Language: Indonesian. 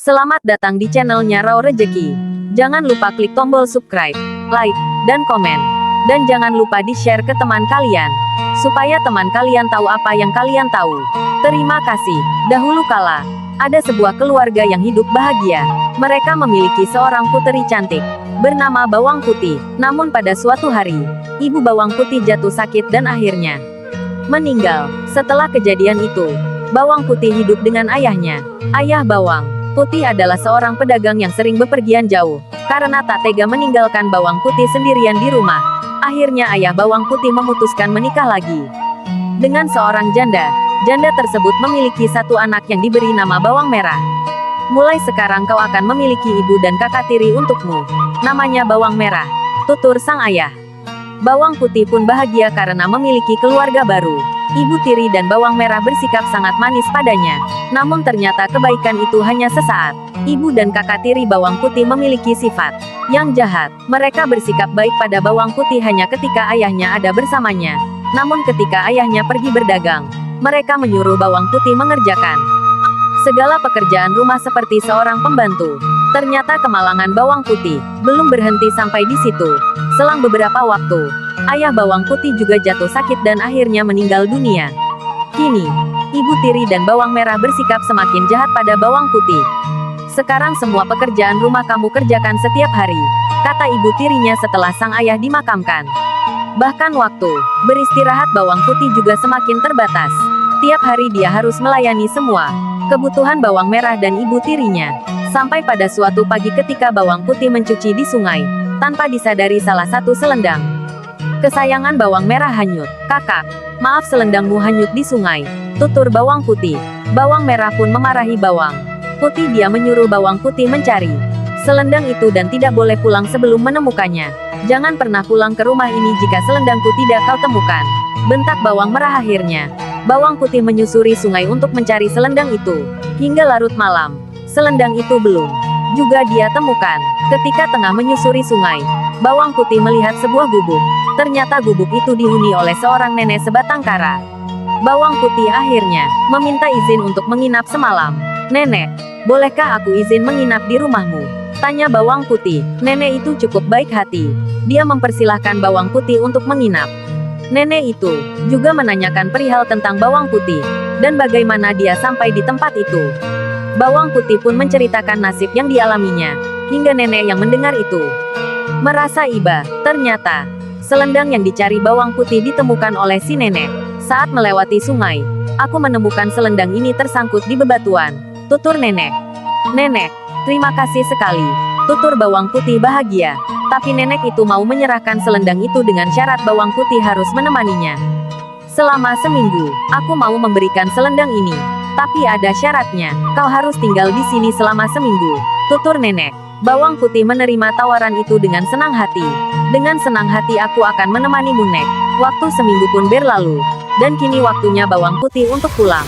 Selamat datang di channelnya Raw Rejeki. Jangan lupa klik tombol subscribe, like, dan komen. Dan jangan lupa di-share ke teman kalian, supaya teman kalian tahu apa yang kalian tahu. Terima kasih. Dahulu kala, ada sebuah keluarga yang hidup bahagia. Mereka memiliki seorang puteri cantik, bernama Bawang Putih. Namun pada suatu hari, ibu Bawang Putih jatuh sakit dan akhirnya meninggal. Setelah kejadian itu, Bawang Putih hidup dengan ayahnya. Ayah Bawang Putih adalah seorang pedagang yang sering bepergian jauh. Karena tak tega meninggalkan Bawang Putih sendirian di rumah, akhirnya ayah Bawang Putih memutuskan menikah lagi dengan seorang janda. Janda tersebut memiliki satu anak yang diberi nama Bawang Merah. Mulai sekarang kau akan memiliki ibu dan kakak tiri untukmu. Namanya Bawang Merah, tutur sang ayah. Bawang Putih pun bahagia karena memiliki keluarga baru. Ibu tiri dan Bawang Merah bersikap sangat manis padanya. Namun ternyata kebaikan itu hanya sesaat. Ibu dan kakak tiri Bawang Putih memiliki sifat yang jahat. Mereka bersikap baik pada Bawang Putih hanya ketika ayahnya ada bersamanya. Namun ketika ayahnya pergi berdagang, mereka menyuruh Bawang Putih mengerjakan segala pekerjaan rumah seperti seorang pembantu. Ternyata kemalangan Bawang Putih belum berhenti sampai di situ. Selang beberapa waktu, ayah Bawang Putih juga jatuh sakit dan akhirnya meninggal dunia. Kini, ibu tiri dan Bawang Merah bersikap semakin jahat pada Bawang Putih. Sekarang semua pekerjaan rumah kamu kerjakan setiap hari, kata ibu tirinya setelah sang ayah dimakamkan. Bahkan waktu beristirahat Bawang Putih juga semakin terbatas. Tiap hari dia harus melayani semua kebutuhan Bawang Merah dan ibu tirinya. Sampai pada suatu pagi ketika Bawang Putih mencuci di sungai, tanpa disadari salah satu selendang kesayangan Bawang Merah hanyut. "Kakak, maaf selendangmu hanyut di sungai," tutur Bawang Putih. Bawang Merah pun memarahi Bawang Putih. Dia menyuruh Bawang Putih mencari selendang itu dan tidak boleh pulang sebelum menemukannya. "Jangan pernah pulang ke rumah ini jika selendangku tidak kau temukan," bentak Bawang Merah. Akhirnya, Bawang Putih menyusuri sungai untuk mencari selendang itu. Hingga larut malam, selendang itu belum juga dia temukan. Ketika tengah menyusuri sungai, Bawang Putih melihat sebuah gubuk. Ternyata gubuk itu dihuni oleh seorang nenek sebatang kara. Bawang Putih akhirnya meminta izin untuk menginap semalam. "Nenek, bolehkah aku izin menginap di rumahmu?" tanya Bawang Putih. Nenek itu cukup baik hati. Dia mempersilahkan Bawang Putih untuk menginap. Nenek itu juga menanyakan perihal tentang Bawang Putih dan bagaimana dia sampai di tempat itu. Bawang Putih pun menceritakan nasib yang dialaminya, hingga nenek yang mendengar itu merasa iba. Ternyata, selendang yang dicari Bawang Putih ditemukan oleh si nenek. "Saat melewati sungai, aku menemukan selendang ini tersangkut di bebatuan," tutur nenek. "Nenek, terima kasih sekali," tutur Bawang Putih bahagia. Tapi nenek itu mau menyerahkan selendang itu dengan syarat Bawang Putih harus menemaninya selama seminggu. "Aku mau memberikan selendang ini, tapi ada syaratnya. Kau harus tinggal di sini selama seminggu," tutur nenek. Bawang Putih menerima tawaran itu dengan senang hati. "Dengan senang hati aku akan menemanimu, Nek." Waktu seminggu pun berlalu, dan kini waktunya Bawang Putih untuk pulang.